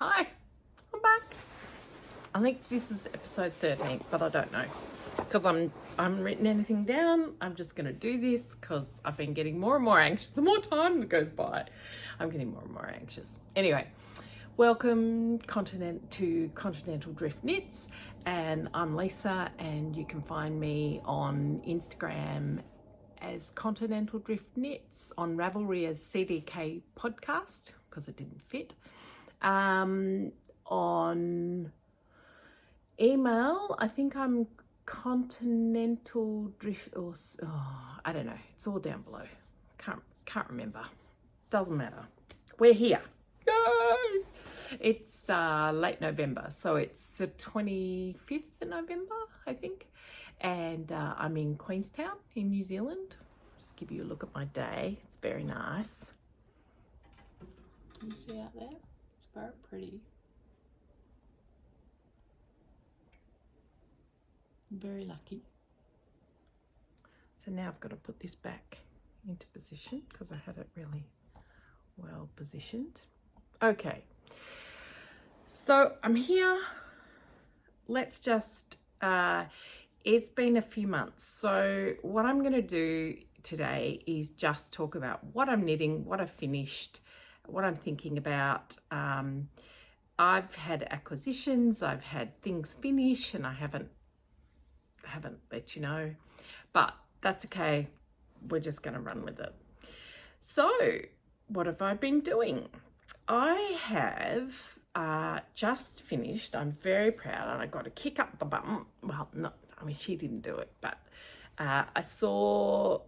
Hi, I'm back. I think this is episode 13, but I don't know because I haven't written anything down. I'm just going to do this because I've been getting more and more anxious the more time that goes by. I'm getting more and more anxious. Anyway, welcome to Continental Drift Knits, and I'm Lisa, and you can find me on Instagram as Continental Drift Knits, on Ravelry as CDK Podcast because it didn't fit. On email, I think I'm Continental Drift, or I don't know. It's all down below. Can't remember. Doesn't matter. We're here. Yay! It's late November, so it's the 25th of November, I think, and I'm in Queenstown in New Zealand. Just give you a look at my day. It's very nice. Can you see out there? It's very pretty. I'm very lucky. So now I've got to put this back into position because I had it really well positioned. Okay, so I'm here. Let's just, it's been a few months. So what I'm going to do today is just talk about what I'm knitting, what I've finished, what I'm thinking about. I've had acquisitions, I've had things finish, and I haven't let you know, but that's okay. We're just going to run with it. So what have I been doing? I have just finished. I'm very proud, and I got to kick up the bum. Well, she didn't do it, but I saw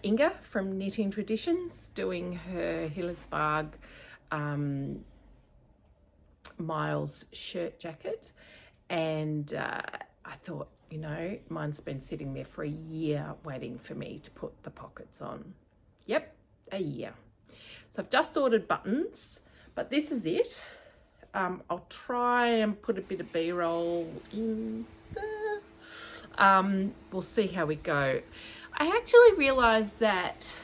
Inga from Knitting Traditions doing her Hillersvag Miles shirt jacket, and I thought, you know, mine's been sitting there for a year waiting for me to put the pockets on. Yep, a year. So I've just ordered buttons, but this is it. I'll try and put a bit of B-roll in there. We'll see how we go. I actually realised that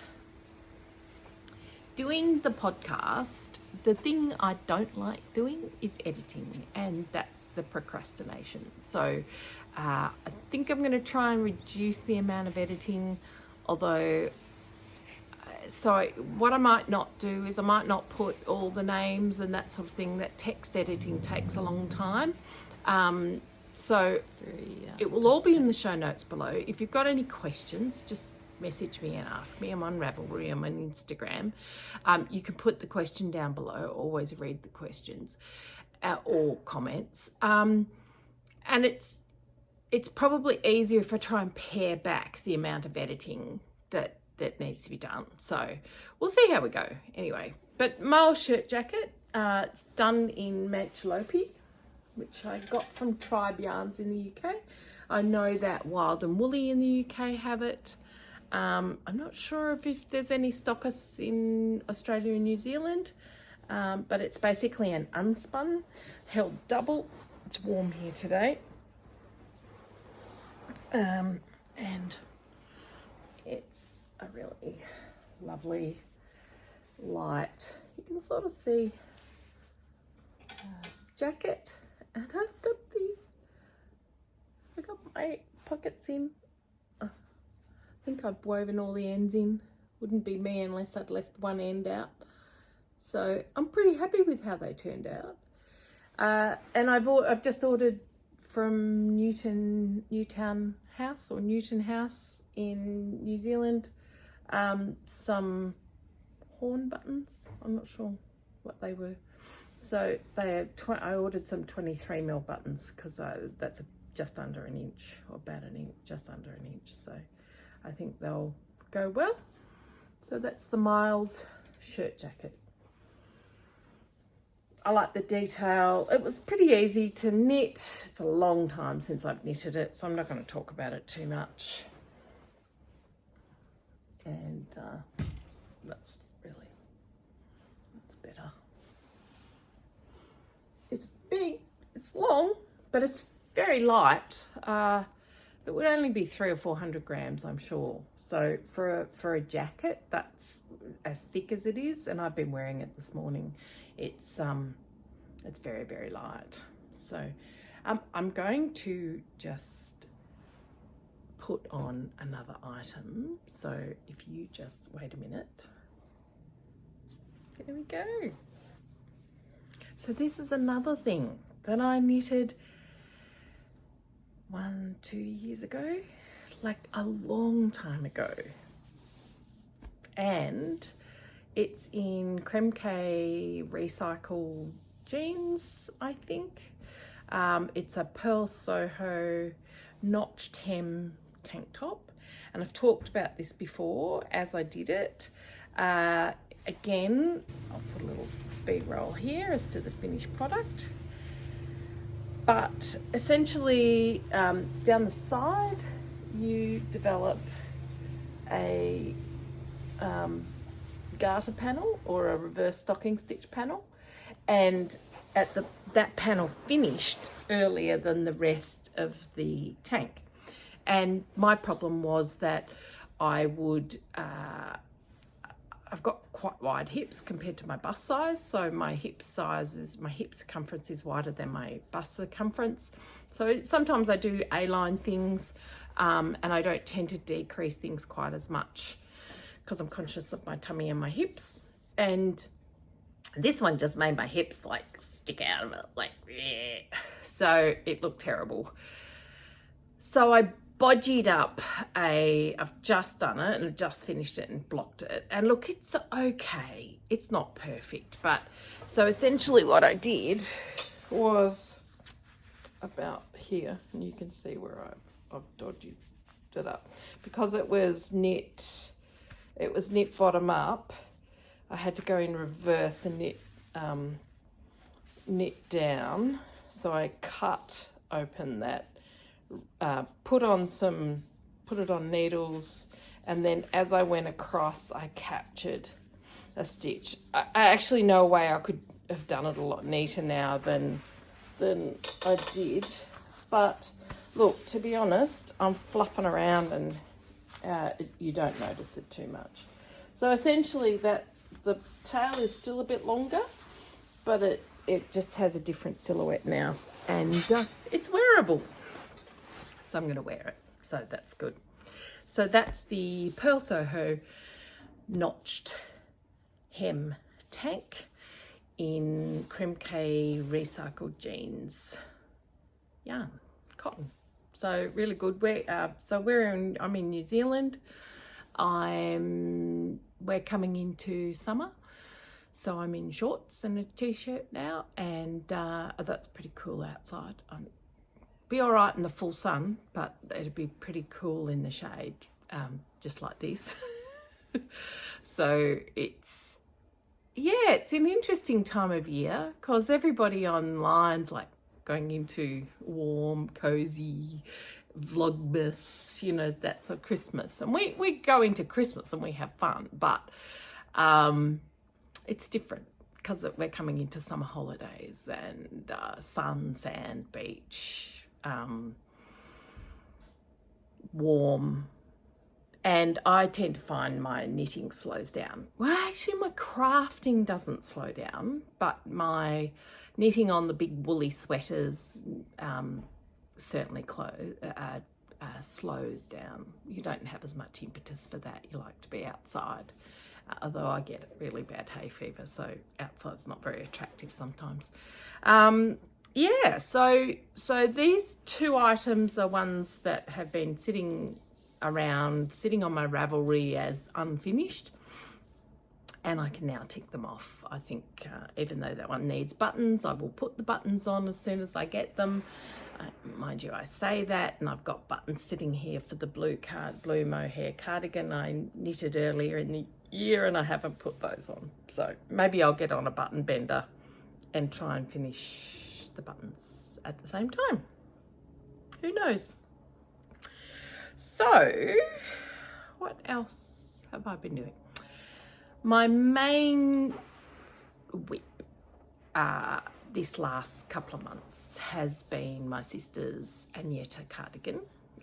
doing the podcast, the thing I don't like doing is editing, and that's the procrastination. So I think I'm going to try and reduce the amount of editing, although so what I might not do is I might not put all the names and that sort of thing. That text editing takes a long time. So it will all be in the show notes below. If you've got any questions, just message me and ask me. I'm on Ravelry, I'm on Instagram. You can put the question down below. Always read the questions or comments. And it's probably easier if I try and pare back the amount of editing that needs to be done. So we'll see how we go anyway. But my shirt jacket, it's done in Manchelopi, which I got from Tribe Yarns in the UK. I know that Wild and Woolly in the UK have it. I'm not sure if there's any stockists in Australia and New Zealand, but it's basically an unspun, held double. It's warm here today. And it's a really lovely light, you can sort of see, jacket, and I got my pockets in. I think I've woven all the ends in. Wouldn't be me unless I'd left one end out. So I'm pretty happy with how they turned out. And I've just ordered from Newtown House in New Zealand, some horn buttons. I'm not sure what they were. So I ordered some 23mm buttons because that's just under an inch, or about an inch, just under an inch. So I think they'll go well. So that's the Miles shirt jacket. I like the detail. It was pretty easy to knit. It's a long time since I've knitted it, so I'm not going to talk about it too much. And that's better. It's big, it's long, but it's very light. It would only be 300 or 400 grams, I'm sure. So for a jacket that's as thick as it is, and I've been wearing it this morning, it's It's very, very light. So I'm going to just put on another item. So if you just wait a minute. There we go. So this is another thing that I knitted 1-2 years ago, like a long time ago. And it's in Kremke recycled jeans, I think. It's a Purl Soho notched hem tank top. And I've talked about this before as I did it. Again, I'll put a little B-roll here as to the finished product. But essentially, down the side, you develop a garter panel or a reverse stocking stitch panel. And that panel finished earlier than the rest of the tank. And my problem was that I've got quite wide hips compared to my bust size. So my hip circumference is wider than my bust circumference. So sometimes I do A-line things, and I don't tend to decrease things quite as much because I'm conscious of my tummy and my hips. And this one just made my hips like stick out of it, like, yeah. So it looked terrible. So I bodged up I've just done it and I've just finished it and blocked it. And look, it's okay. It's not perfect. But so essentially what I did was about here, and you can see where I've dodged it up. Because it was knit bottom up, I had to go in reverse and knit down. So I cut open that, put it on needles, and then as I went across I captured a stitch. I actually know a way I could have done it a lot neater now than I did, but look, to be honest, I'm fluffing around and you don't notice it too much. So essentially that the tail is still a bit longer, but it just has a different silhouette now, and it's wearable. So I'm going to wear it. So that's good. So that's the Purl Soho notched hem tank in Kremke recycled jeans yarn, cotton. So really good. I'm in New Zealand. We're coming into summer. So I'm in shorts and a t-shirt now, and that's pretty cool outside. Be all right in the full sun, but it'd be pretty cool in the shade, just like this. So it's an interesting time of year because everybody online's like going into warm, cozy, vlogmas, that's a Christmas. And we go into Christmas and we have fun, but it's different because we're coming into summer holidays and sun, sand, beach, warm, and I tend to find my knitting slows down. Well, actually my crafting doesn't slow down, but my knitting on the big woolly sweaters certainly slows down. You don't have as much impetus for that. You like to be outside, although I get really bad hay fever, so outside's not very attractive sometimes. So these two items are ones that have been sitting on my Ravelry as unfinished, and I can now tick them off. I think even though that one needs buttons, I will put the buttons on as soon as I get them. Mind you, I say that, and I've got buttons sitting here for the blue mohair cardigan I knitted earlier in the year, and I haven't put those on. So maybe I'll get on a button bender and try and finish the buttons at the same time. Who knows? So what else have I been doing? My main whip this last couple of months has been my sister's Agnete cardigan.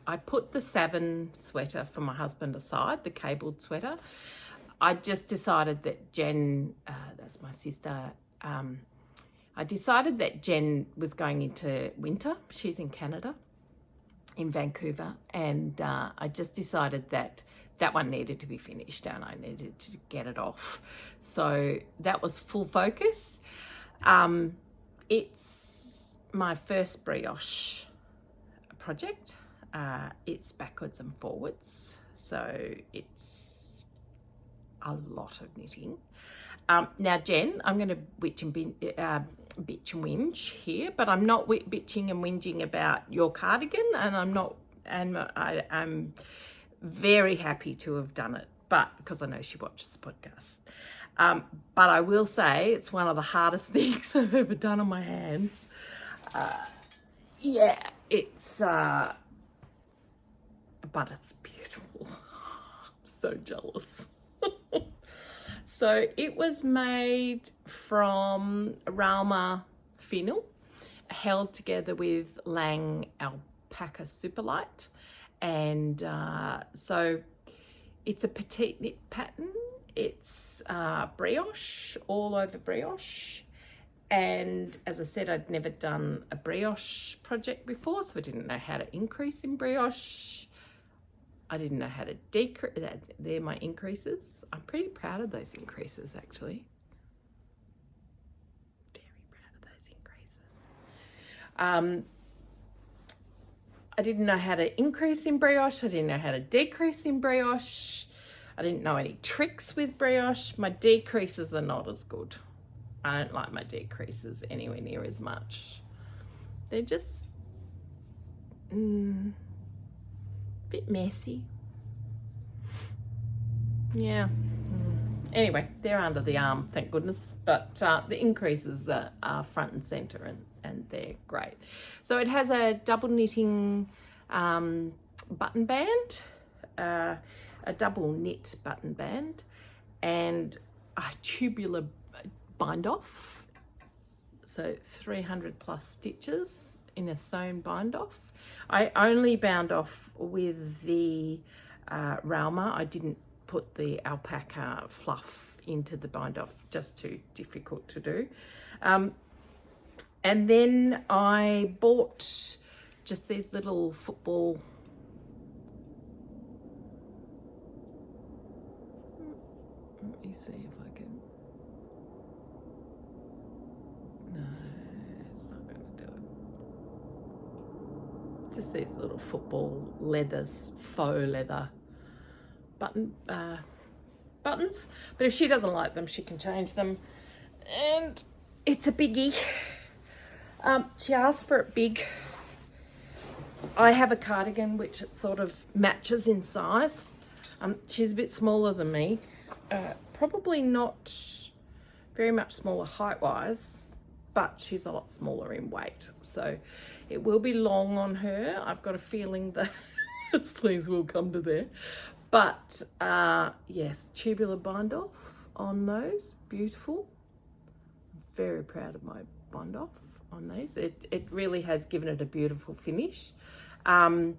I put the Savin sweater for my husband aside, the cabled sweater. I just decided that Jen, that's my sister, I decided that Jen was going into winter. She's in Canada, in Vancouver, and I just decided that one needed to be finished and I needed to get it off. So that was full focus. It's my first brioche project. It's backwards and forwards, so it's a lot of knitting. Now, Jen, I'm going to bitch and whinge here, but I'm not bitching and whinging about your cardigan, and I'm very happy to have done it, but because I know she watches the podcast. But I will say it's one of the hardest things I've ever done on my hands. Yeah, it's but it's beautiful. I'm so jealous. So it was made from Rauma Finull, held together with Lang Alpaca Superlight. And so it's a PetiteKnit pattern. It's brioche, all over brioche. And as I said, I'd never done a brioche project before, so I didn't know how to increase in brioche. I didn't know how to decrease. They're my increases. I'm pretty proud of those increases, actually. Very proud of those increases. I didn't know how to increase in brioche. I didn't know how to decrease in brioche. I didn't know any tricks with brioche. My decreases are not as good. I don't like my decreases anywhere near as much. They're just bit messy. Yeah. Anyway, they're under the arm, thank goodness. But the increases are front and centre, and they're great. So it has a double knitting button band, a double knit button band, and a tubular bind off. So 300 plus stitches in a sewn bind off. I only bound off with the Rauma. I didn't put the alpaca fluff into the bind off, just too difficult to do. And then I bought just these little football. Let me see if I can. No, it's not going to do it. Just these little football leathers, faux leather buttons. But if she doesn't like them, she can change them. And it's a biggie. She asked for it big. I have a cardigan which it sort of matches in size. She's a bit smaller than me. Probably not very much smaller height-wise, but she's a lot smaller in weight. So it will be long on her. I've got a feeling that sleeves will come to there. But yes, tubular bind off on those. Beautiful. Very proud of my bind off on these. It really has given it a beautiful finish. Yeah,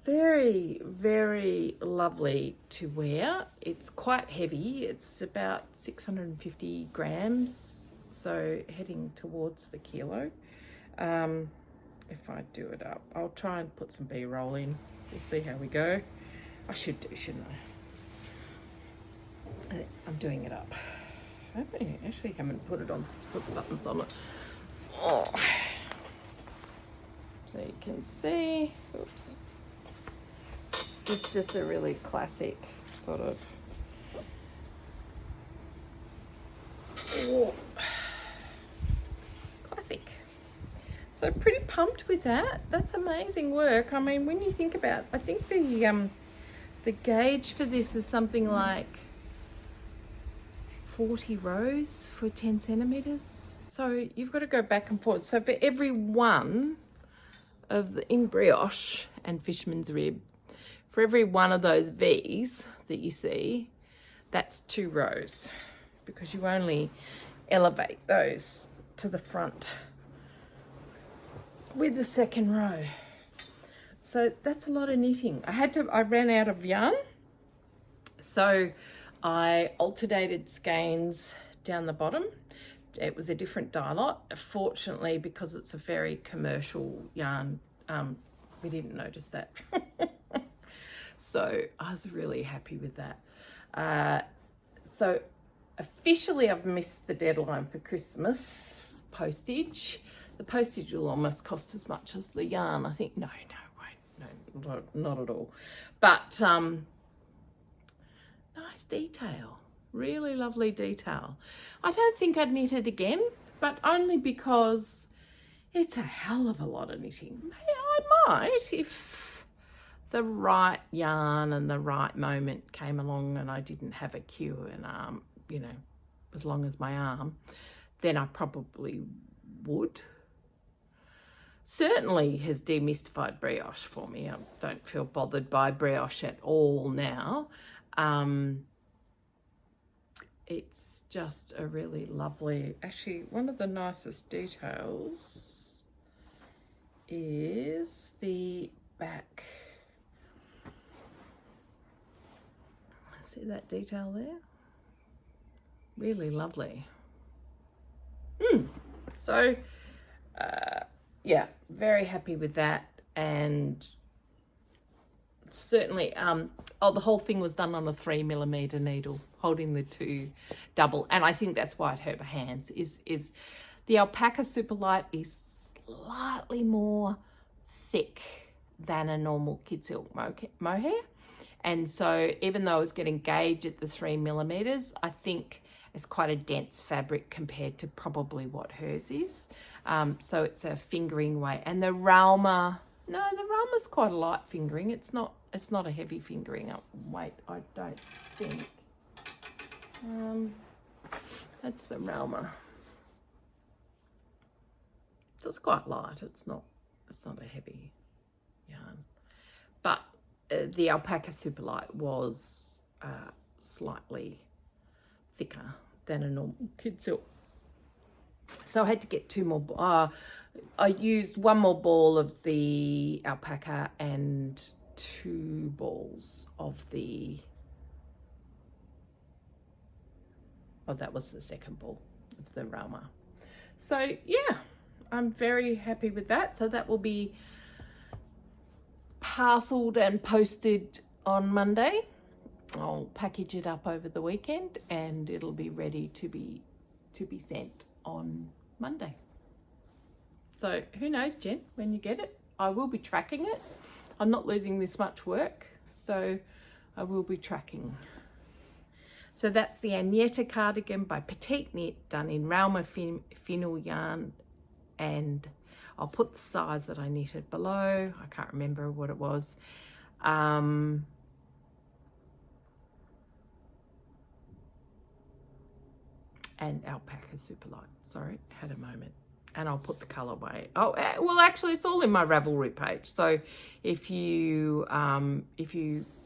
very, very lovely to wear. It's quite heavy. It's about 650 grams, so heading towards the kilo. If I do it up, I'll try and put some B-roll in. We'll see how we go. I should do, shouldn't I? I'm doing it up. I actually haven't put it on, put the buttons on it. Oh. So you can see, oops. It's just a really classic sort of, classic. So pretty pumped with that. That's amazing work. I mean, when you think about, I think the gauge for this is something like 40 rows for 10 centimeters. So you've got to go back and forth. So for every one of the, in brioche and fisherman's rib, for every one of those V's that you see, that's 2 rows, because you only elevate those to the front with the second row. So that's a lot of knitting. I ran out of yarn, so I alternated skeins down the bottom. It was a different dye lot. Fortunately, because it's a very commercial yarn, we didn't notice that. So I was really happy with that. So officially I've missed the deadline for Christmas postage. The postage will almost cost as much as the yarn. I think, no, not at all. But nice detail, really lovely detail. I don't think I'd knit it again, but only because it's a hell of a lot of knitting. I might if the right yarn and the right moment came along and I didn't have a queue and you know, as long as my arm, then I probably would. Certainly has demystified brioche for me. I don't feel bothered by brioche at all now. It's just a really lovely, actually one of the nicest details is the back. See that detail there? Really lovely. So yeah, very happy with that. And certainly the whole thing was done on a 3mm needle, holding the two double, and I think that's why it hurt my hands. Is the Alpaca Superlight is slightly more thick than a normal kid silk mohair, and so even though I was getting gauge at the 3mm, I think it's quite a dense fabric compared to probably what hers is. So it's a fingering weight, and the Rauma, no, the Rauma's quite a light fingering. It's not a heavy fingering weight, I don't think. That's the Rauma. So it's quite light. It's not a heavy yarn, but the Alpaca Superlight was slightly thicker than a normal kid silk. So I had to get two more. I used one more ball of the alpaca and 2 balls of the, that was the second ball of the Rauma. So yeah, I'm very happy with that. So that will be parcelled and posted on Monday. I'll package it up over the weekend and it'll be ready to be sent on Monday. So who knows, Jen, when you get it. I will be tracking it. I'm not losing this much work, so I will be tracking. So that's the Agnete Cardigan by PetiteKnit, done in Rauma Finull yarn, and I'll put the size that I knitted below. I can't remember what it was. And Alpaca Superlight. Sorry, had a moment. And I'll put the colourway. Oh, well, actually, it's all in my Ravelry page. So if you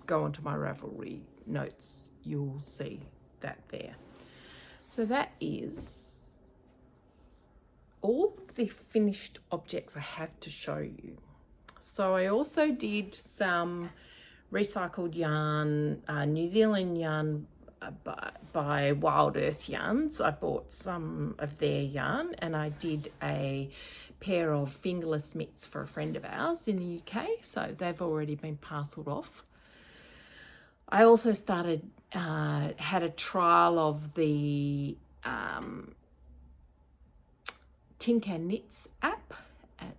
go onto my Ravelry notes, you'll see that there. So that is all the finished objects I have to show you. So I also did some recycled yarn, New Zealand yarn by Wild Earth Yarns. I bought some of their yarn and I did a pair of fingerless mitts for a friend of ours in the UK, so they've already been parcelled off. I also had a trial of the Tin Can Knits app,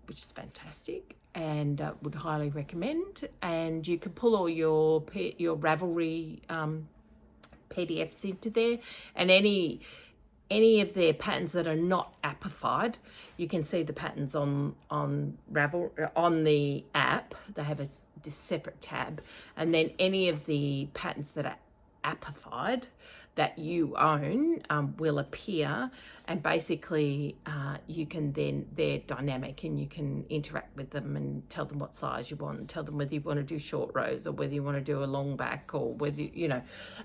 which is fantastic and would highly recommend. And you can pull all your Ravelry PDFs into there, and any of their patterns that are not appified, you can see the patterns on the app. They have a separate tab, and then any of the patterns that are appified that you own will appear, and basically you can then, they're dynamic and you can interact with them and tell them what size you want and tell them whether you want to do short rows or whether you want to do a long back or whether you know,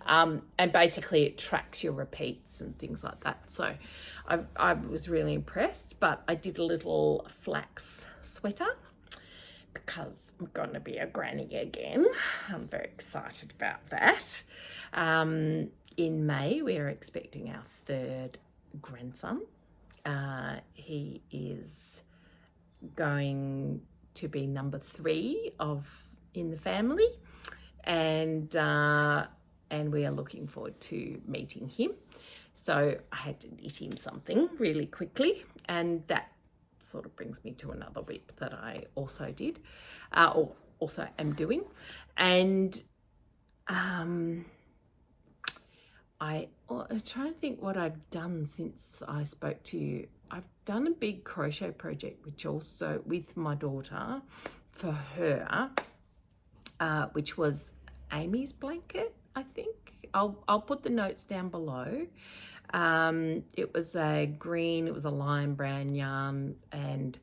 and basically it tracks your repeats and things like that. So I was really impressed, but I did a little flax sweater because I'm going to be a granny again. I'm very excited about that. in May, we are expecting our third grandson. He is going to be number 3 in the family, and we are looking forward to meeting him. So I had to knit him something really quickly, and that sort of brings me to another whip that I also did, or also am doing. And I'm trying to think what I've done since I spoke to you. I've done a big crochet project, which also with my daughter for her, which was Amy's blanket, I think. I'll put the notes down below. It was a lime brown yarn, and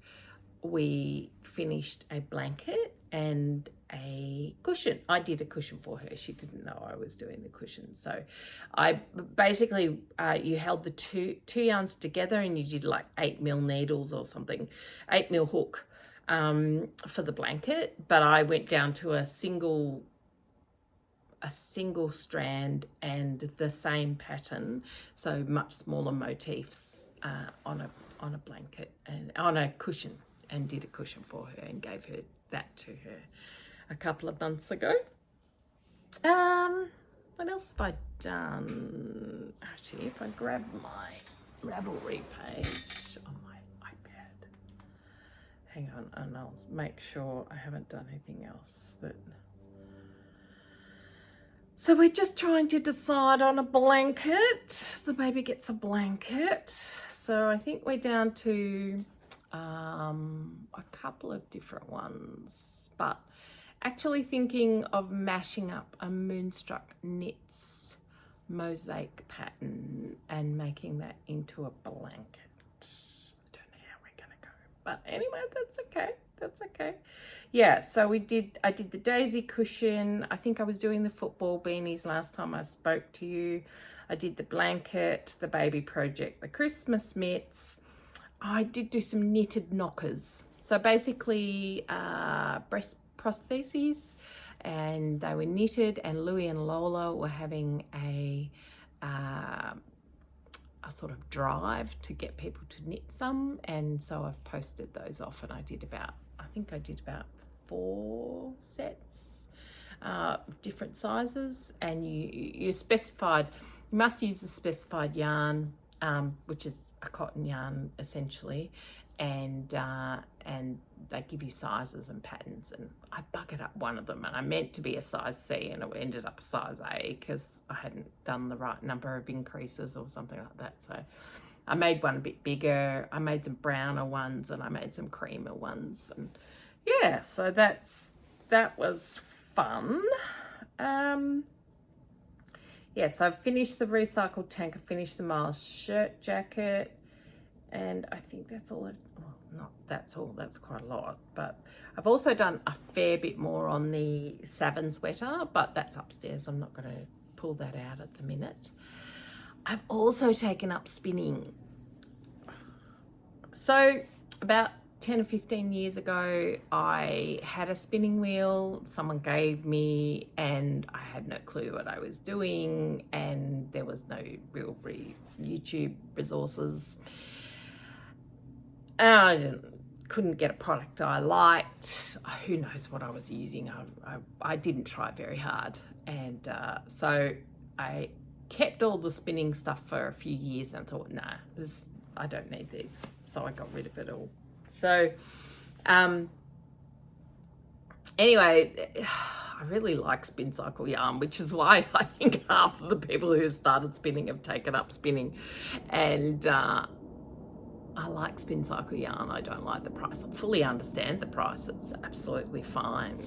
we finished a blanket and a cushion. I did a cushion for her. She didn't know I was doing the cushion. So I basically, you held the two yarns together, and you did like 8mm needles or something, 8mm hook for the blanket. But I went down to a single strand and the same pattern, so much smaller motifs on a blanket and on a cushion, and did a cushion for her and gave her that to her a couple of months ago. What else have I done? Actually, if I grab my Ravelry page on my iPad, hang on, and I'll make sure I haven't done anything else that. So we're just trying to decide on a blanket. The baby gets a blanket. So I think we're down to a couple of different ones, but actually thinking of mashing up a Moonstruck Knits mosaic pattern and making that into a blanket. I don't know how we're gonna go, but anyway, that's okay. That's okay. Yeah, so I did the daisy cushion. I think I was doing the football beanies last time I spoke to you. I did the blanket, the baby project, the Christmas mitts. I did do some knitted knockers. So basically breast prostheses, and they were knitted, and Louie and Lola were having a sort of drive to get people to knit some, and so I've posted those off, and I think I did about 4 sets, different sizes, and you must use a specified yarn, which is a cotton yarn essentially, and they give you sizes and patterns, and I buggered up one of them, and I meant to be a size C, and it ended up a size A because I hadn't done the right number of increases or something like that. So I made one a bit bigger. I made some browner ones, and I made some creamer ones, and yeah, so that was fun. Yeah, so I've finished the recycled tank. I finished the Miles shirt jacket, and I think that's all. Well, not that's all. That's quite a lot. But I've also done a fair bit more on the Savin sweater, but that's upstairs. I'm not going to pull that out at the minute. I've also taken up spinning. So about 10 or 15 years ago, I had a spinning wheel someone gave me, and I had no clue what I was doing, and there was no real YouTube resources. I couldn't get a product I liked. Who knows what I was using? I didn't try very hard, and so I kept all the spinning stuff for a few years and thought, nah, I don't need these. So I got rid of it all. So anyway, I really like spin cycle yarn, which is why I think half of the people who have started spinning have taken up spinning. And I like spin cycle yarn. I don't like the price. I fully understand the price. It's absolutely fine.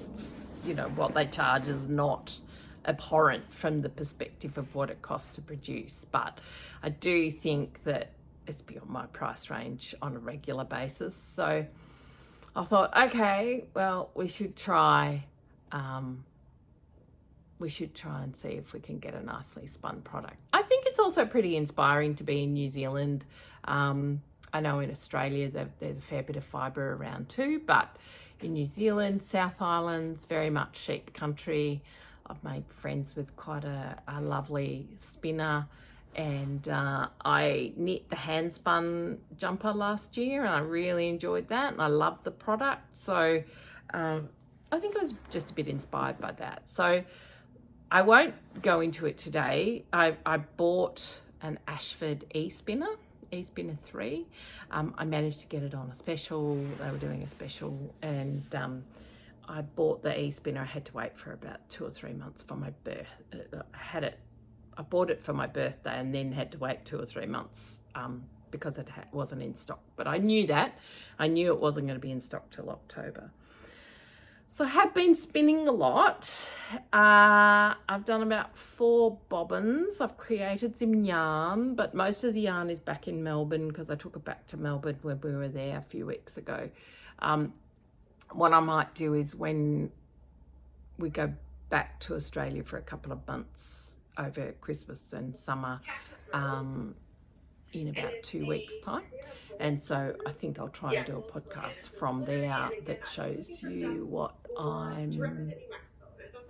You know, what they charge is not abhorrent from the perspective of what it costs to produce. But I do think that it's beyond my price range on a regular basis. So I thought, okay, well, we should try and see if we can get a nicely spun product. I think it's also pretty inspiring to be in New Zealand. I know in Australia there's a fair bit of fibre around too, but in New Zealand, South Island's very much sheep country. I've made friends with quite a lovely spinner, and I knit the hand spun jumper last year and I really enjoyed that and I love the product. So I think I was just a bit inspired by that. So I won't go into it today. I bought an Ashford e-spinner 3. I managed to get it on a special. They were doing a special, and I bought the e-spinner. I had to wait for about 2 or 3 months for my birth. I bought it for my birthday and then had to wait 2 or 3 months because it wasn't in stock. But I knew that. I knew it wasn't going to be in stock till October. So I have been spinning a lot. I've done about 4 bobbins. I've created some yarn, but most of the yarn is back in Melbourne because I took it back to Melbourne when we were there a few weeks ago. What I might do is when we go back to Australia for a couple of months over Christmas and summer, in about 2 weeks' time. And so I think I'll try and do a podcast from there that shows you what I'm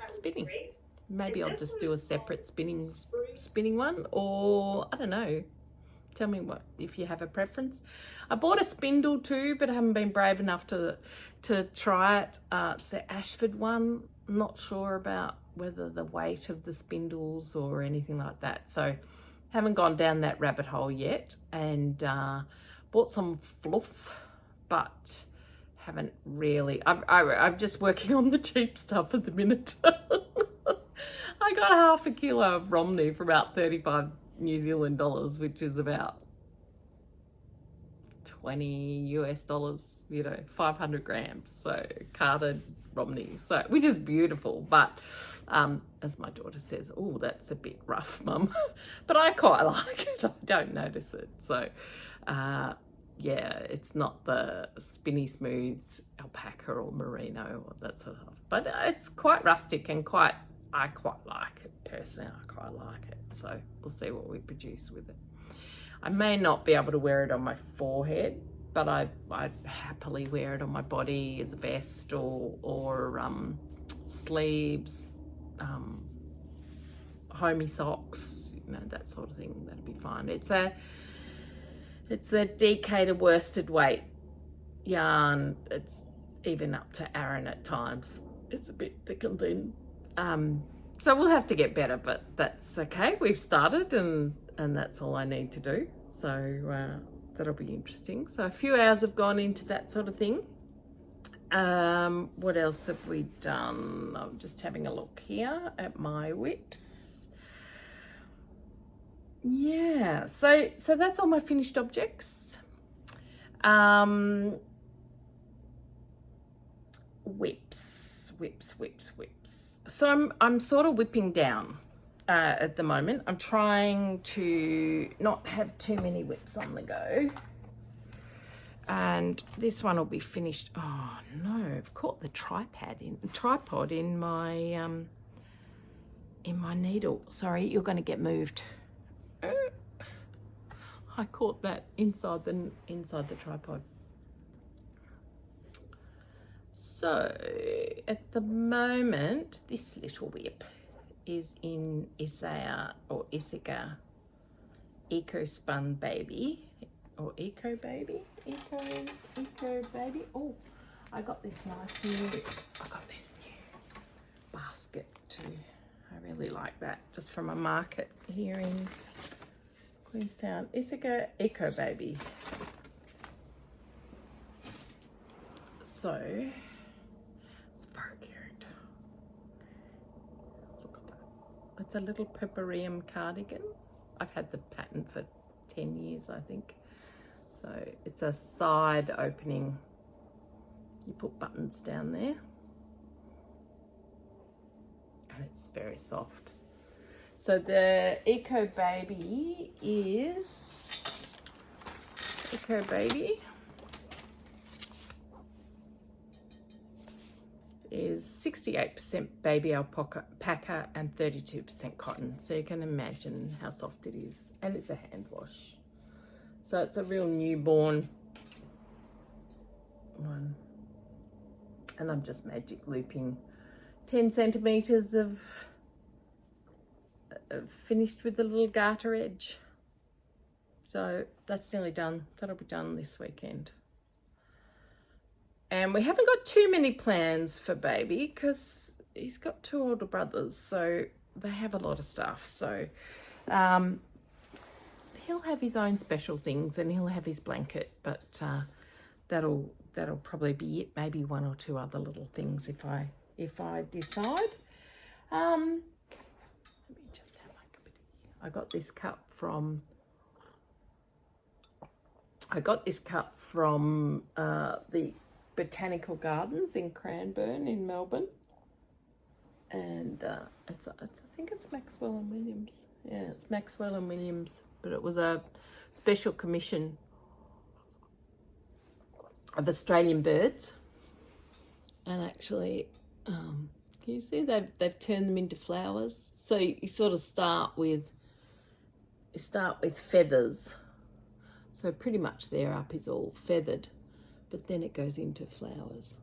spinning. Maybe I'll just do a separate spinning one, or I don't know. Tell me what if you have a preference. I bought a spindle too, but I haven't been brave enough to try it. It's the Ashford one. I'm not sure about whether the weight of the spindles or anything like that. So haven't gone down that rabbit hole yet, and bought some fluff, but haven't really. I'm just working on the cheap stuff at the minute. I got half a kilo of Romney for about 35 New Zealand dollars, which is about $20 US, 500 grams. So carded Romney, so which is beautiful, but as my daughter says, oh, that's a bit rough, Mum. But I quite like it. I don't notice it. So yeah, it's not the spinny smooth alpaca or merino or that sort of stuff, but it's quite rustic and I quite like it personally. I quite like it, so we'll see what we produce with it. I may not be able to wear it on my forehead, but I'd happily wear it on my body as a vest or sleeves, homey socks, that sort of thing. That'd be fine. It's a Decatur worsted weight yarn. It's even up to Aran at times. It's a bit thick and thin. So we'll have to get better, but that's okay. We've started, and that's all I need to do. So that'll be interesting. So a few hours have gone into that sort of thing. What else have we done? I'm just having a look here at my whips. Yeah, so that's all my finished objects. Whips. So I'm sort of whipping down at the moment. I'm trying to not have too many whips on the go. And this one will be finished. Oh no, I've caught the tripod in my needle. Sorry, you're going to get moved. I caught that inside the tripod. So at the moment, this little whip is in Issachar Eco Spun Baby, or Eco Baby. Oh, I got this new basket too. I really like that, just from a market here in Queenstown. Issachar Eco Baby. So it's very cute. Look at that. It's a little Puerperium cardigan. I've had the pattern for 10 years, I think. So it's a side opening. You put buttons down there. And it's very soft. So the Eco Baby is is 68% baby alpaca and 32% cotton. So you can imagine how soft it is. And it's a hand wash. So it's a real newborn one. And I'm just magic looping 10 centimeters of finished with the little garter edge. So that's nearly done. That'll be done this weekend. And we haven't got too many plans for baby because he's got 2 older brothers, so they have a lot of stuff. So he'll have his own special things and he'll have his blanket, but that'll probably be it. Maybe 1 or 2 other little things if I decide. Let me just have my cup of tea. I got this cup from the Botanical Gardens in Cranbourne in Melbourne, and I think it's Maxwell and Williams. Yeah, it's Maxwell and Williams, but it was a special commission of Australian birds, and actually, can you see they've turned them into flowers? So you sort of start with feathers. So pretty much their up is all feathered, but then it goes into flowers.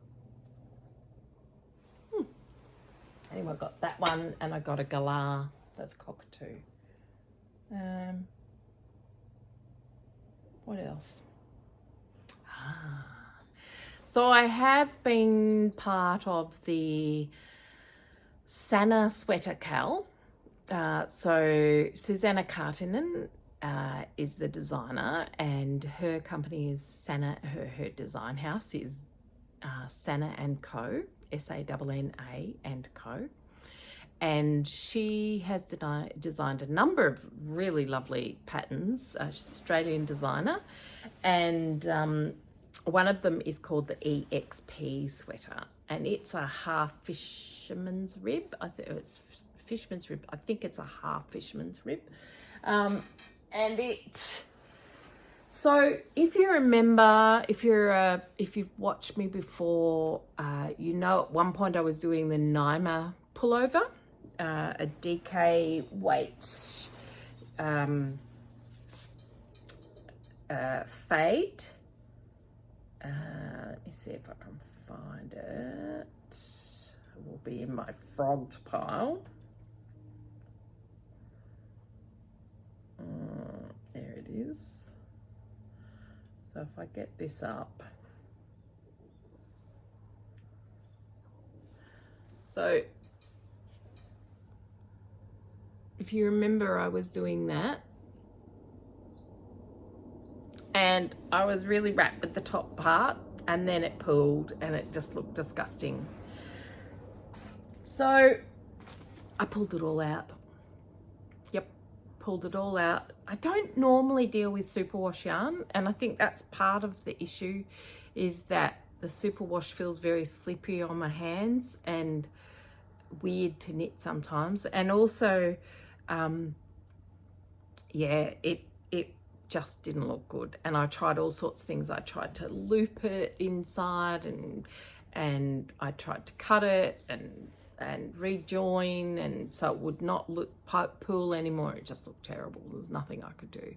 Anyway, I got that one, and I got a galah. That's cockatoo. What else? So I have been part of the Sana Sweater Cal. So Susanna Cartinen is the designer, and her company is Sana. Her design house is Sana and Co. SANNA and Co. And she has designed a number of really lovely patterns. Australian designer, and one of them is called the EXP Sweater, and it's a half fisherman's rib. I think it's fisherman's rib. I think it's a half fisherman's rib. And so if you remember, if you've watched me before, you know at one point I was doing the Naima pullover, a DK weight fade. Let me see if I can find it. It will be in my frogged pile. There it is. So if I get this up. So if you remember, I was doing that. And I was really wrapped with the top part, and then it pulled and it just looked disgusting. So I pulled it all out. Yep, pulled it all out. I don't normally deal with superwash yarn, and I think that's part of the issue, is that the superwash feels very slippery on my hands and weird to knit sometimes. And also, yeah, it just didn't look good, and I tried all sorts of things. I tried to loop it inside, and I tried to cut it and rejoin, and so it would not look pool anymore. It just looked terrible. There's nothing I could do.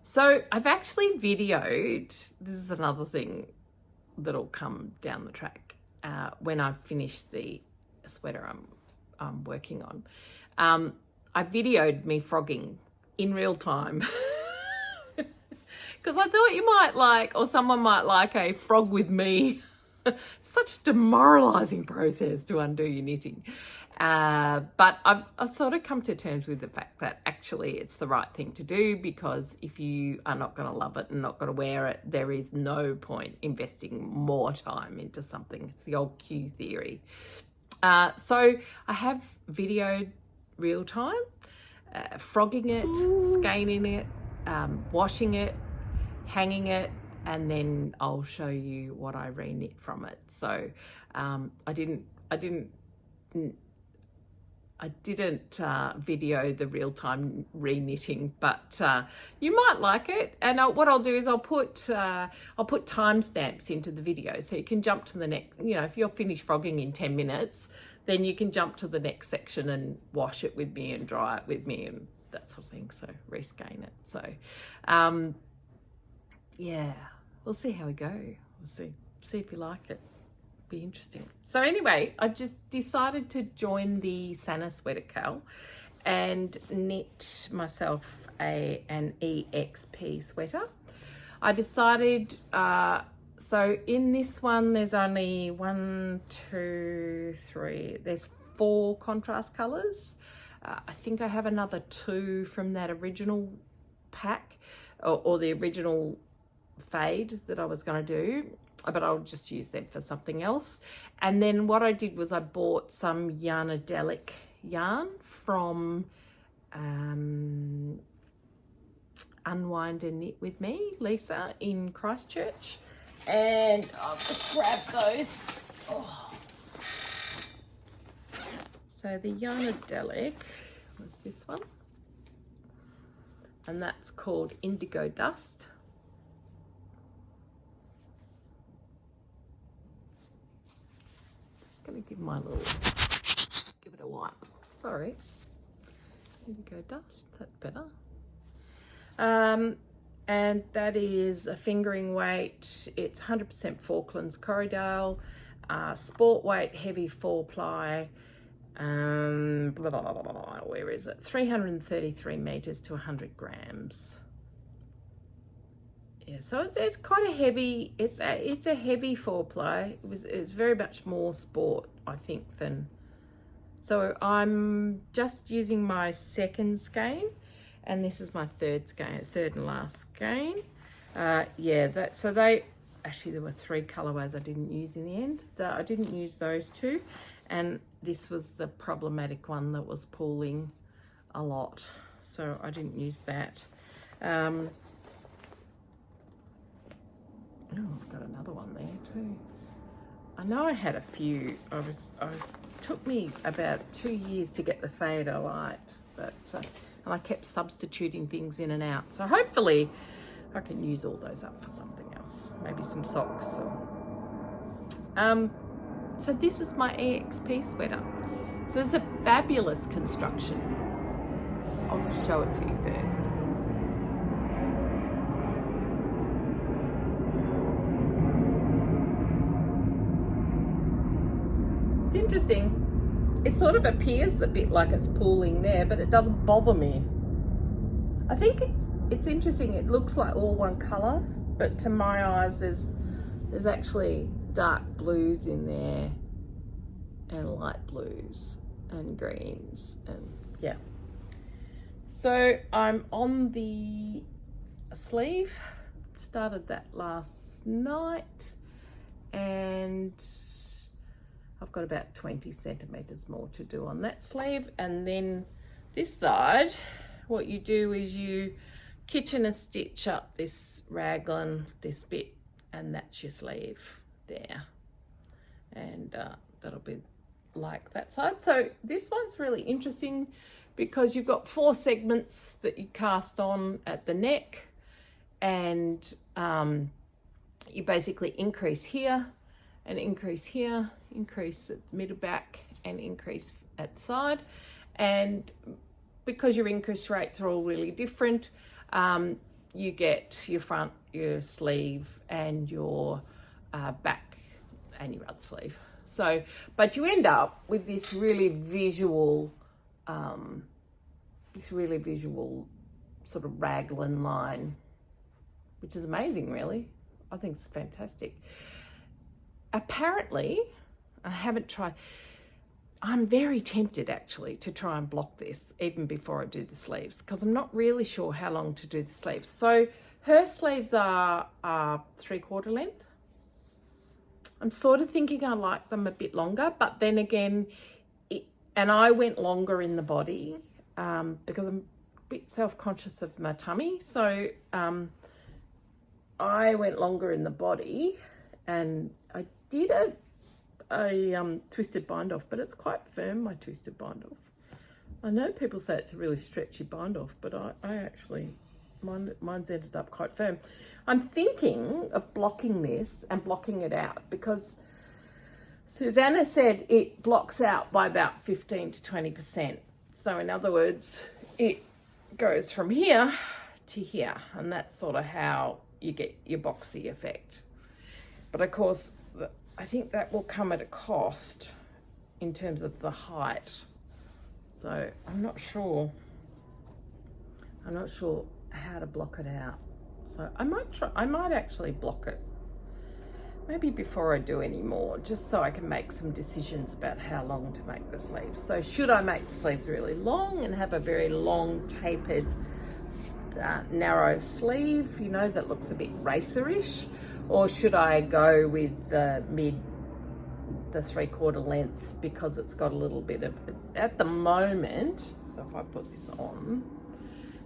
So I've actually videoed, this is another thing that'll come down the track when I've finished the sweater I'm working on. I videoed me frogging in real time. Because I thought you might like, or someone might like, a frog with me. Such a demoralising process to undo your knitting. But I've sort of come to terms with the fact that actually it's the right thing to do, because if you are not going to love it and not going to wear it, there is no point investing more time into something. It's the old Q theory. So I have videoed real time, frogging it, scanning it, washing it, hanging it, and then I'll show you what I re-knit from it. So I didn't video the real-time re-knitting, but you might like it. And what I'll do is I'll put timestamps into the video, so you can jump to the next, you know, if you're finished frogging in 10 minutes, then you can jump to the next section and wash it with me and dry it with me and that sort of thing. So reskein it. So yeah, we'll see how we go. We'll see if you like it. be interesting. So anyway, I just decided to join the Santa Sweater Cal and knit myself an EXP sweater. I decided, so in this one, there's only 1, 2, 3, there's 4 contrast colors. I think I have another 2 from that original pack or the original fade that I was going to do, but I'll just use them for something else. And then what I did was I bought some Yarnadelic yarn from Unwind and Knit With Me, Lisa, in Christchurch. And I'll just grab those. Oh. So the Yarnadelic was this one, and that's called Indigo Dust. Just gonna give it a wipe. Sorry. Indigo Dust, that's better. And that is a fingering weight. It's 100% Falklands Corriedale, sport weight, heavy 4-ply. Where is it? 333 meters to 100 grams. Yeah, so it's quite a heavy. It's a heavy 4-ply. It's very much more sport, I think, than. So I'm just using my second skein, and this is my third and last skein. Yeah, so they actually, there were 3 colorways I didn't use in the end. I didn't use those 2, and this was the problematic one that was pulling a lot, so I didn't use that. Oh, I've got another one there too. I know I had a few. Took me about 2 years to get the fade I liked, but and I kept substituting things in and out. So hopefully I can use all those up for something else, maybe some socks. So this is my EXP sweater. So it's a fabulous construction. I'll just show it to you first. It's interesting. It sort of appears a bit like it's pooling there, but it doesn't bother me. I think it's interesting. It looks like all one color, but to my eyes, there's actually dark blues in there and light blues and greens, and yeah. So I'm on the sleeve. Started that last night, and I've got about 20 centimeters more to do on that sleeve. And then this side, what you do is you kitchen a stitch up this raglan, this bit, and that's your sleeve there. And that'll be like that side. So this one's really interesting because you've got 4 segments that you cast on at the neck, and you basically increase here and increase here, increase at middle back and increase at the side. And because your increase rates are all really different, you get your front, your sleeve, and your back and your other sleeve. So, but you end up with this really visual sort of raglan line, which is amazing, really. I think it's fantastic. Apparently, I haven't tried. I'm very tempted actually to try and block this even before I do the sleeves, because I'm not really sure how long to do the sleeves. So her sleeves are 3/4 length. I'm sort of thinking I like them a bit longer, but then again, and I went longer in the body because I'm a bit self-conscious of my tummy. So I went longer in the body, and I did a twisted bind off, but it's quite firm, my twisted bind off. I know people say it's a really stretchy bind off, but I actually, mine's ended up quite firm. I'm thinking of blocking this and blocking it out, because Susanna said it blocks out by about 15 to 20%. So in other words, it goes from here to here, and that's sort of how you get your boxy effect. But of course, I think that will come at a cost in terms of the height. So I'm not sure how to block it out. So I might actually block it maybe before I do any more, just so I can make some decisions about how long to make the sleeves. So should I make the sleeves really long and have a very long tapered narrow sleeve, you know, that looks a bit racerish, or should I go with the 3/4 length because it's got a little bit of, at the moment, so if I put this on,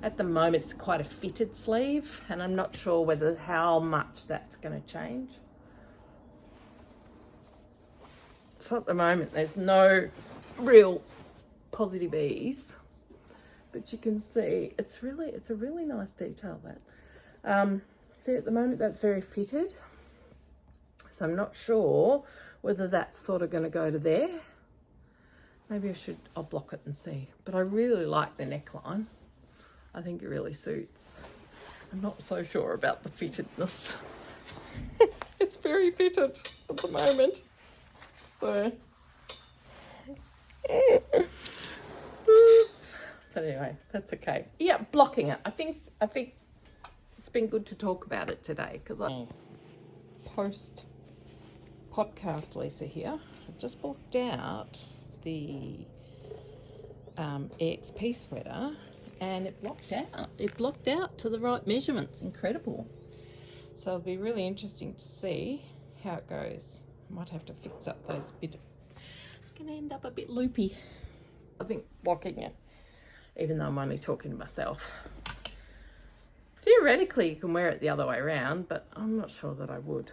at the moment it's quite a fitted sleeve, and I'm not sure how much that's going to change. So at the moment there's no real positive ease, but you can see it's a really nice detail, that see, at the moment that's very fitted, so I'm not sure whether that's sort of going to go to there. Maybe I'll block it and see, but I really like the neckline. I think it really suits. I'm not so sure about the fittedness. It's very fitted at the moment. So, but anyway, that's okay. Yeah, blocking it. I think it's been good to talk about it today, because I post podcast Lisa here. I've just blocked out the EXP sweater, and it blocked out to the right measurements. Incredible. So it'll be really interesting to see how it goes. I might have to fix up those it's going to end up a bit loopy. I think blocking it, even though I'm only talking to myself. Theoretically, you can wear it the other way around, but I'm not sure that I would.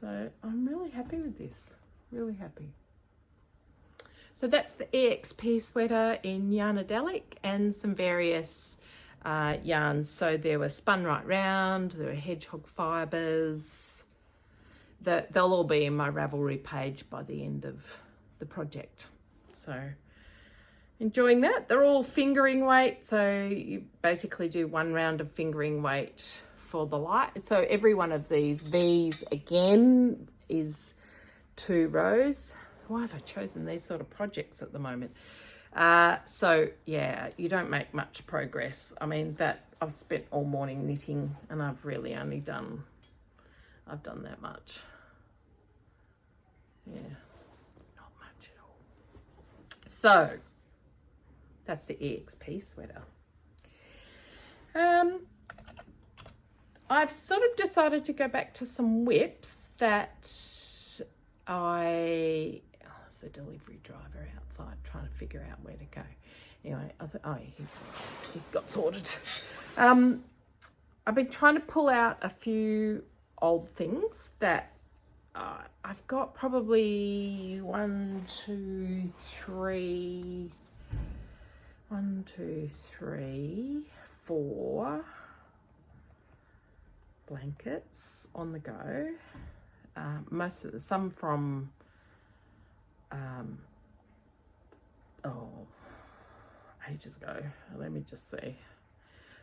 So I'm really happy with this. Really happy. So that's the EXP sweater in Yarnadelic and some various yarns. So there were spun right round, there were hedgehog fibres. They'll all be in my Ravelry page by the end of the project. So enjoying that. They're all fingering weight, so you basically do one round of fingering weight for the light. So every one of these V's again is 2 rows. Why have I chosen these sort of projects at the moment? So yeah, you don't make much progress. I mean, that I've spent all morning knitting, and I've really only done that much. Yeah, it's not much at all. So that's the EXP sweater. I've sort of decided to go back to some whips that there's a delivery driver outside trying to figure out where to go. Anyway, I thought, oh, he's got sorted. I've been trying to pull out a few old things that I've got probably 1, 2, 3, 4 blankets on the go. Some from ages ago. Let me just see.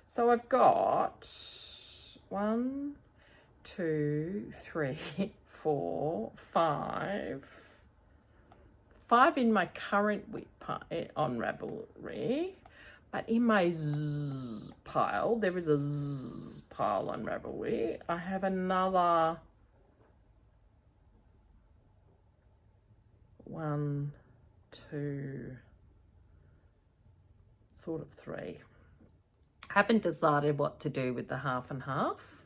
So I've got 1, 2, 3, 4, 5 in my current whip on Ravelry, but in my Z pile, there is a Z pile on Ravelry. I have another 1, 2, sort of 3. Haven't decided what to do with the half and half.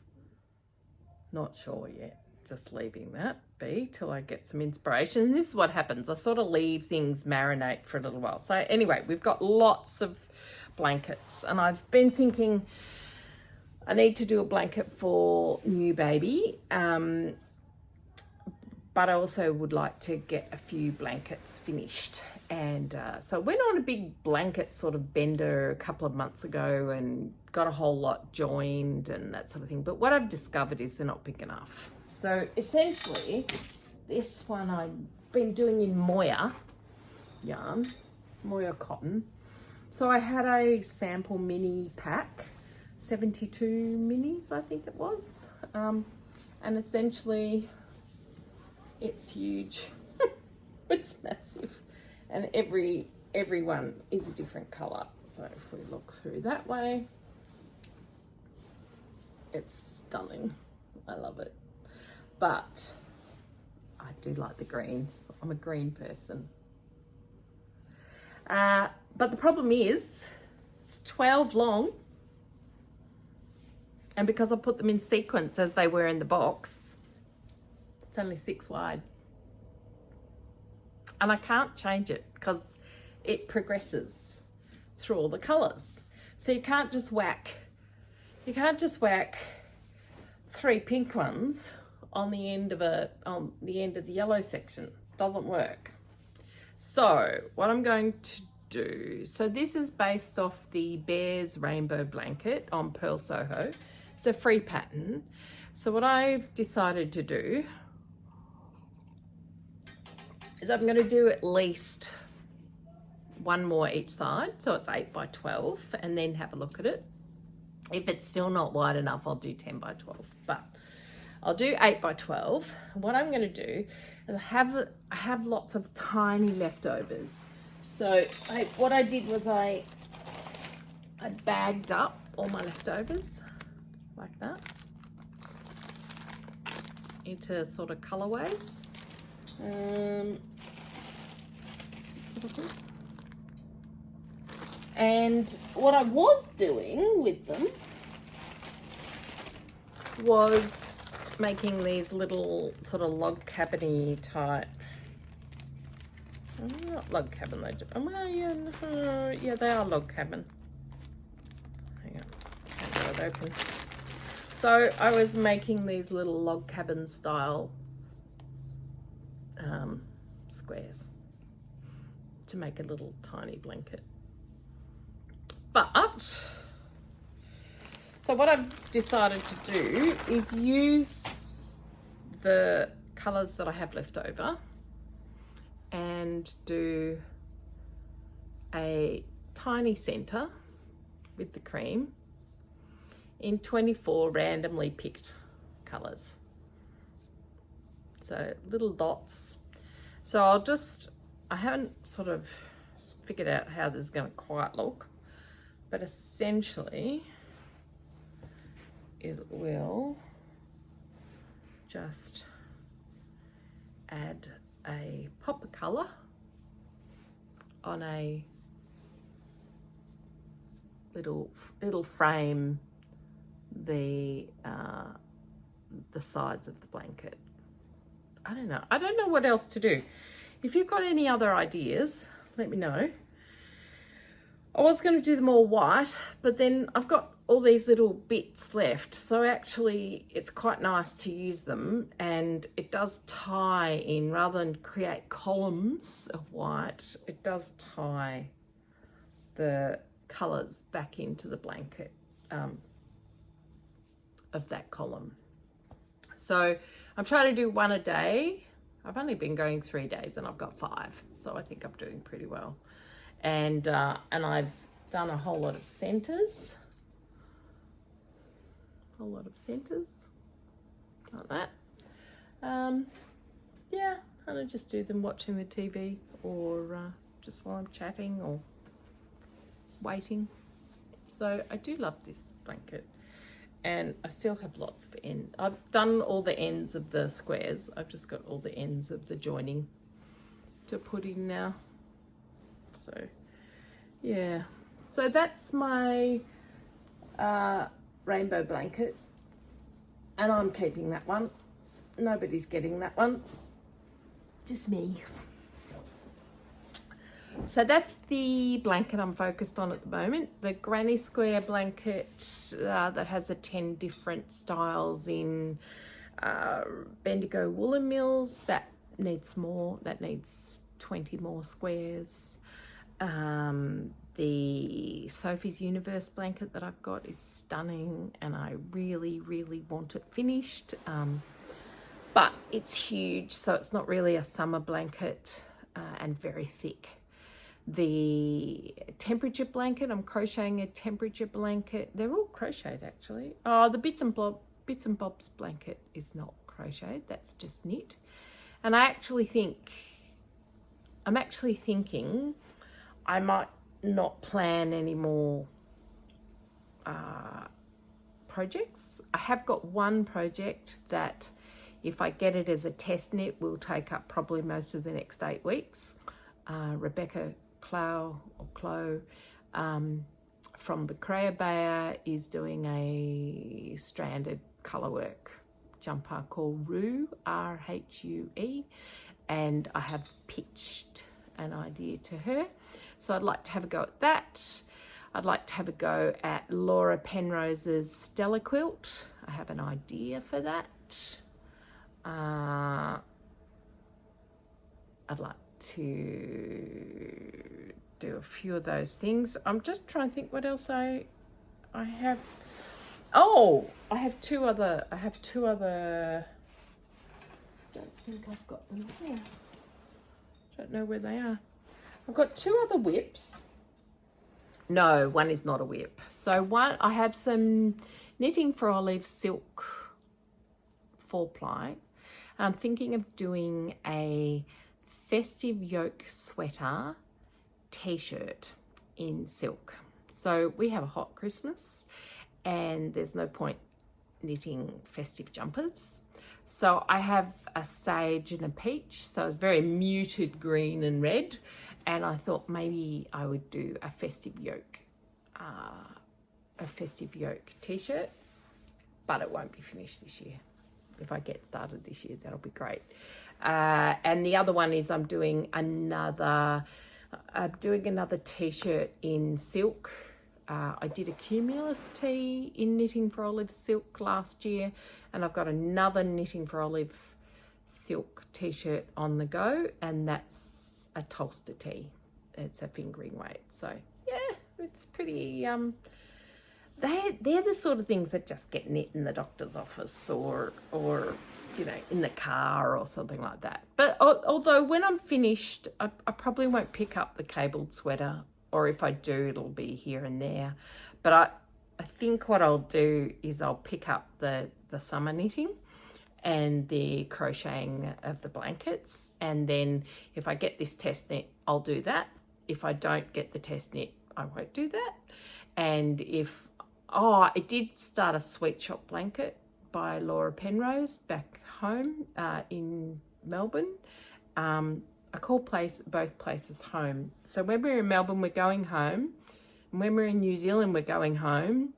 Not sure yet. Just leaving that be till I get some inspiration. And this is what happens. I sort of leave things marinate for a little while. So anyway, we've got lots of blankets, and I've been thinking I need to do a blanket for new baby. But I also would like to get a few blankets finished. And so I went on a big blanket sort of bender a couple of months ago and got a whole lot joined and that sort of thing. But what I've discovered is they're not big enough. So essentially, this one I've been doing in Moya yarn, Moya cotton. So I had a sample mini pack 72 minis, I think it was. And essentially it's huge. It's massive, and every one is a different color. So if we look through that way, it's stunning. I love it, but I do like the greens. I'm a green person. But the problem is it's 12 long, and because I put them in sequence as they were in the box, it's only 6 wide. And I can't change it because it progresses through all the colors. So you can't just whack 3 pink ones on the end of the yellow section. Doesn't work. So what I'm going to do, so this is based off the Bears Rainbow Blanket on Purl Soho. It's a free pattern. So what I've decided to do is I'm going to do at least one more each side, so it's 8 by 12, and then have a look at it. If it's still not wide enough, I'll do 10 by 12, but I'll do 8 by 12. And what I'm going to do is I have lots of tiny leftovers. So what I did was I bagged up all my leftovers like that into sort of colorways. And what I was doing with them was making these little sort of log cabin-y type, not log cabin though, well, yeah, they are log cabin. Hang on, can't get it open. So I was making these little log cabin style squares to make a little tiny blanket. But so what I've decided to do is use the colours that I have left over and do a tiny centre with the cream in 24 randomly picked colours. So little dots. So I haven't sort of figured out how this is going to quite look, but essentially it will just add a pop of colour on a it'll frame the sides of the blanket. I don't know what else to do. If you've got any other ideas, let me know. I was going to do them all white, but then I've got all these little bits left, so actually it's quite nice to use them, and it does tie in, rather than create columns of white, it does tie the colours back into the blanket of that column. So I'm trying to do one a day. I've only been going 3 days and I've got 5, so I think I'm doing pretty well. And I've done a whole lot of centres. Like that. Yeah, and I just do them watching the TV or just while I'm chatting or waiting. So I do love this blanket, and I still have lots of ends. I've done all the ends of the squares. I've just got all the ends of the joining to put in now. So yeah, so that's my rainbow blanket, and I'm keeping that one. Nobody's getting that one, just me. So that's the blanket I'm focused on at the moment. The granny square blanket that has the 10 different styles in Bendigo Woolen Mills, that needs more. That needs 20 more squares. The Sophie's Universe blanket that I've got is stunning, and I really, really want it finished. But it's huge, so it's not really a summer blanket and very thick. the temperature blanket. I'm crocheting a temperature blanket. They're all crocheted actually. Oh, the bits and bobs blanket is not crocheted, that's just knit. And I'm actually thinking I might not plan any more projects. I have got one project that, if I get it as a test knit, will take up probably most of the next 8 weeks. Rebecca Clow from the Kremke is doing a stranded colourwork jumper called Rue, R-H-U-E, and I have pitched an idea to her. So I'd like to have a go at that. I'd like to have a go at Laura Penrose's Stella quilt. I have an idea for that. I'd like to do a few of those things. I'm just trying to think what else I have. Oh, I have two other. I don't think I've got them here. Don't know where they are. I've got 2 other whips. No, one is not a whip. So one, I have some Knitting for Olive silk 4-ply. I'm thinking of doing a festive yoke sweater t-shirt in silk. So we have a hot Christmas and there's no point knitting festive jumpers. So I have a sage and a peach, so it's very muted green and red, and I thought maybe I would do a festive yoke t-shirt, but it won't be finished this year. If I get started this year, that'll be great. And the other one is I'm doing another t-shirt in silk. I did a Cumulus tee in Knitting for Olive silk last year, and I've got another Knitting for Olive silk t-shirt on the go, and that's a Tolster tee. It's a fingering weight. So yeah, it's pretty they're the sort of things that just get knit in the doctor's office or you know, in the car or something like that. But although when I'm finished, I probably won't pick up the cabled sweater, or if I do, it'll be here and there. But I think what I'll do is I'll pick up the summer knitting and the crocheting of the blankets, and then if I get this test knit, I'll do that. If I don't get the test knit, I won't do that. And if, I did start a sweet shop blanket by Laura Penrose back home in Melbourne. I call both places home. So when we're in Melbourne, we're going home. And when we're in New Zealand, we're going home.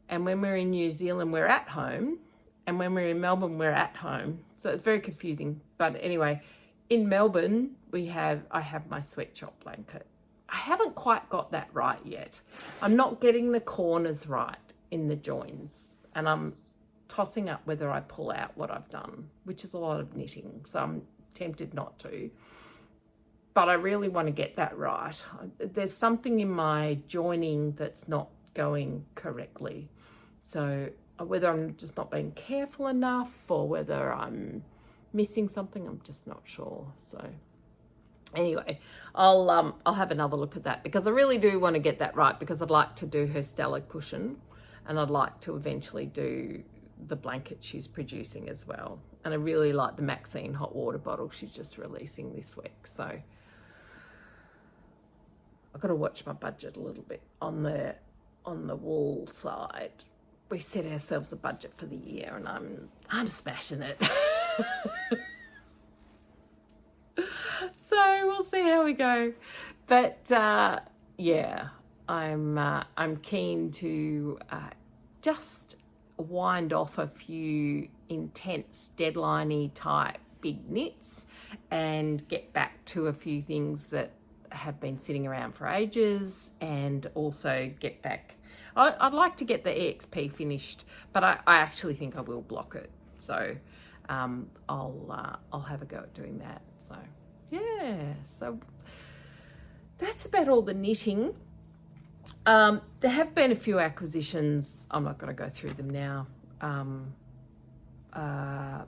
And when we're in New Zealand, we're at home. And when we're in Melbourne, we're at home. So it's very confusing. But anyway, in Melbourne, I have my sweatshop blanket. I haven't quite got that right yet. I'm not getting the corners right in the joins. And I'm tossing up whether I pull out what I've done, which is a lot of knitting. So I'm tempted not to. But I really want to get that right. There's something in my joining that's not going correctly. So whether I'm just not being careful enough or whether I'm missing something, I'm just not sure. So anyway, I'll have another look at that, because I really do want to get that right, because I'd like to do her Stella cushion, and I'd like to eventually do the blanket she's producing as well. And I really like the Maxine hot water bottle she's just releasing this week. So I've got to watch my budget a little bit on the wool side. We set ourselves a budget for the year, and I'm smashing it. So we'll see how we go. But yeah, I'm keen to just wind off a few intense deadline-y type big knits and get back to a few things that have been sitting around for ages, and also get back. I'd like to get the EXP finished, but I actually think I will block it. So I'll have a go at doing that. So yeah, so that's about all the knitting. There have been a few acquisitions. I'm not going to go through them now.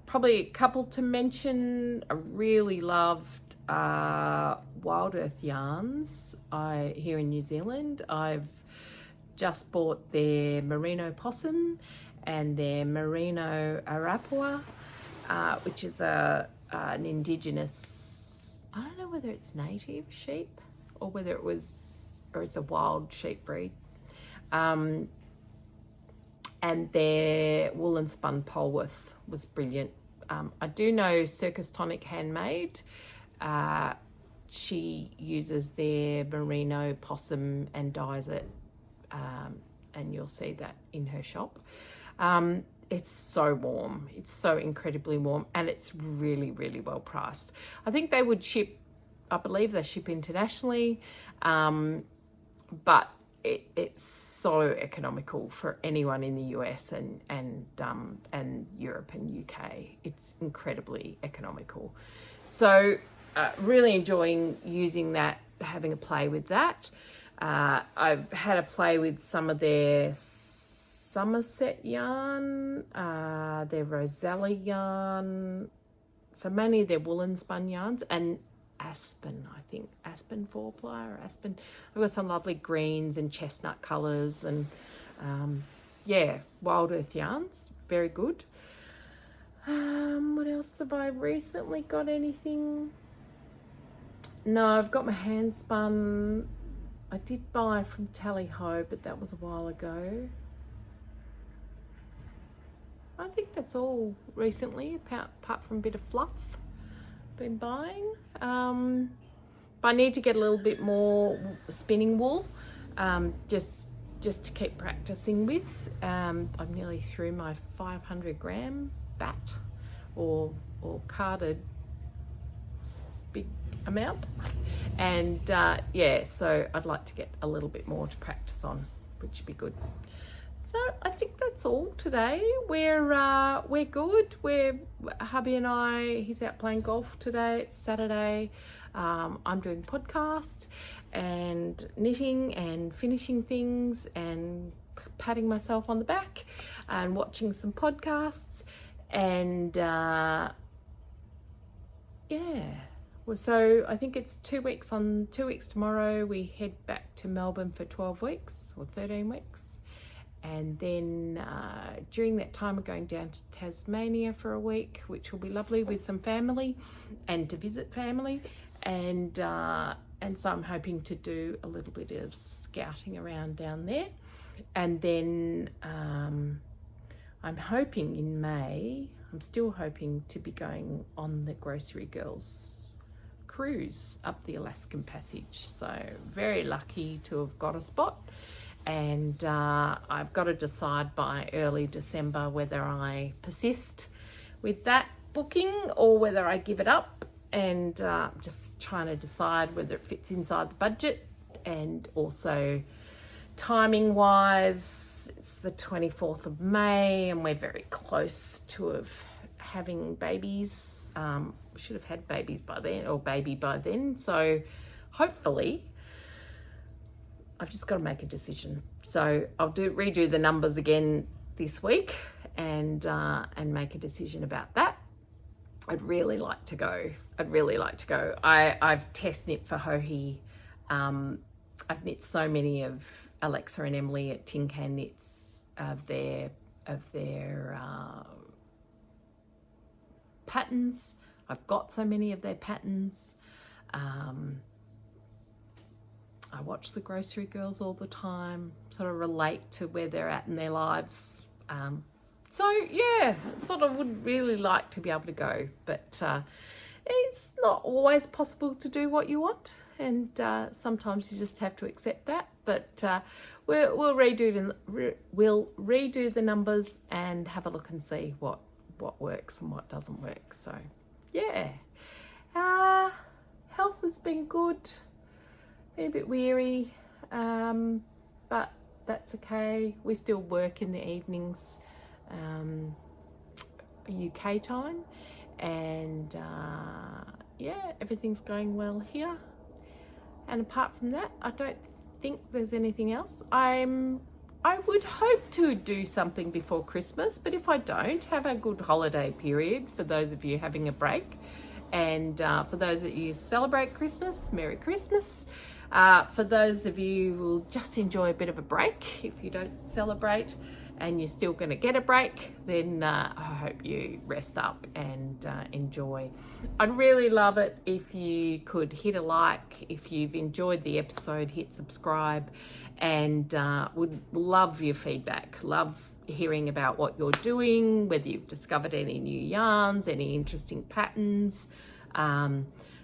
Probably a couple to mention. I really loved Wild Earth yarns here in New Zealand. I've just bought their merino possum and their merino arapawa, which is an indigenous, I don't know whether it's native sheep or whether it's a wild sheep breed. And their woolen spun Polworth was brilliant. I do know Circus Tonic Handmade. She uses their merino possum and dyes it, and you'll see that in her shop. It's so warm. It's so incredibly warm, and it's really, really well priced. I think they would ship, I believe they ship internationally, but it's so economical for anyone in the US and Europe and UK. It's incredibly economical. So really enjoying using that, having a play with that. I've had a play with some of their Somerset yarn, their Rosella yarn, so mainly their woolen spun yarns, and Aspen, I think, Aspen 4-ply or Aspen. I've got some lovely greens and chestnut colours, and yeah, Wild Earth yarns, very good. What else have I recently got? Anything? No, I've got my hand spun. I did buy from Tally Ho, but that was a while ago. I think that's all recently, apart from a bit of fluff been buying. But I need to get a little bit more spinning wool, just to keep practicing with. I'm nearly through my 500 gram bat or carded big amount, and yeah, so I'd like to get a little bit more to practice on, which would be good. So I think that's all today. We're good. Hubby and I, he's out playing golf today. It's Saturday. I'm doing podcast and knitting and finishing things and patting myself on the back and watching some podcasts, and yeah. So I think it's 2 weeks tomorrow. We head back to Melbourne for 12 weeks or 13 weeks. And then during that time, we're going down to Tasmania for a week, which will be lovely with some family and to visit family. And so I'm hoping to do a little bit of scouting around down there. And then I'm hoping in May, I'm still hoping to be going on the Grocery Girls cruise up the Alaskan Passage. So very lucky to have got a spot. And I've got to decide by early December whether I persist with that booking or whether I give it up, and just trying to decide whether it fits inside the budget, and also timing wise, it's the 24th of May and we're very close to having babies. We should have had babies by then, or baby by then, so hopefully. I've just got to make a decision. So I'll redo the numbers again this week and make a decision about that. I'd really like to go. I've test knit for Hohi. I've knit so many of Alexa and Emily at Tin Can Knits of their patterns. I've got so many of their patterns. I watch the Grocery Girls all the time, sort of relate to where they're at in their lives. So yeah, sort of would really like to be able to go, but it's not always possible to do what you want, and sometimes you just have to accept that. But we'll redo the numbers and have a look and see what works and what doesn't work. So yeah, health has been good. Been a bit weary, but that's okay. We still work in the evenings, UK time, and yeah, everything's going well here. And apart from that, I don't think there's anything else. I would hope to do something before Christmas, but if I don't, have a good holiday period for those of you having a break, And for those of you who celebrate Christmas, Merry Christmas. For those of you who will just enjoy a bit of a break, if you don't celebrate and you're still going to get a break, then I hope you rest up and enjoy. I'd really love it if you could hit a like. If you've enjoyed the episode, hit subscribe, and would love your feedback. Love hearing about what you're doing, whether you've discovered any new yarns, any interesting patterns,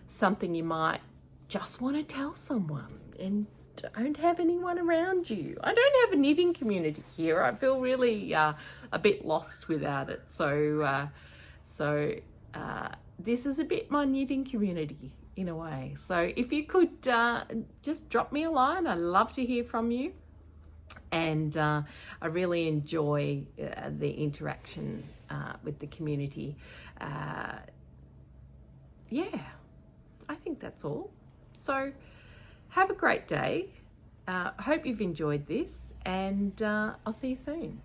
something you might just want to tell someone and don't have anyone around you. I don't have a knitting community here. I feel really a bit lost without it. So this is a bit my knitting community in a way. So if you could just drop me a line, I'd love to hear from you. And I really enjoy the interaction with the community. Yeah, I think that's all. So have a great day. Hope you've enjoyed this, and I'll see you soon.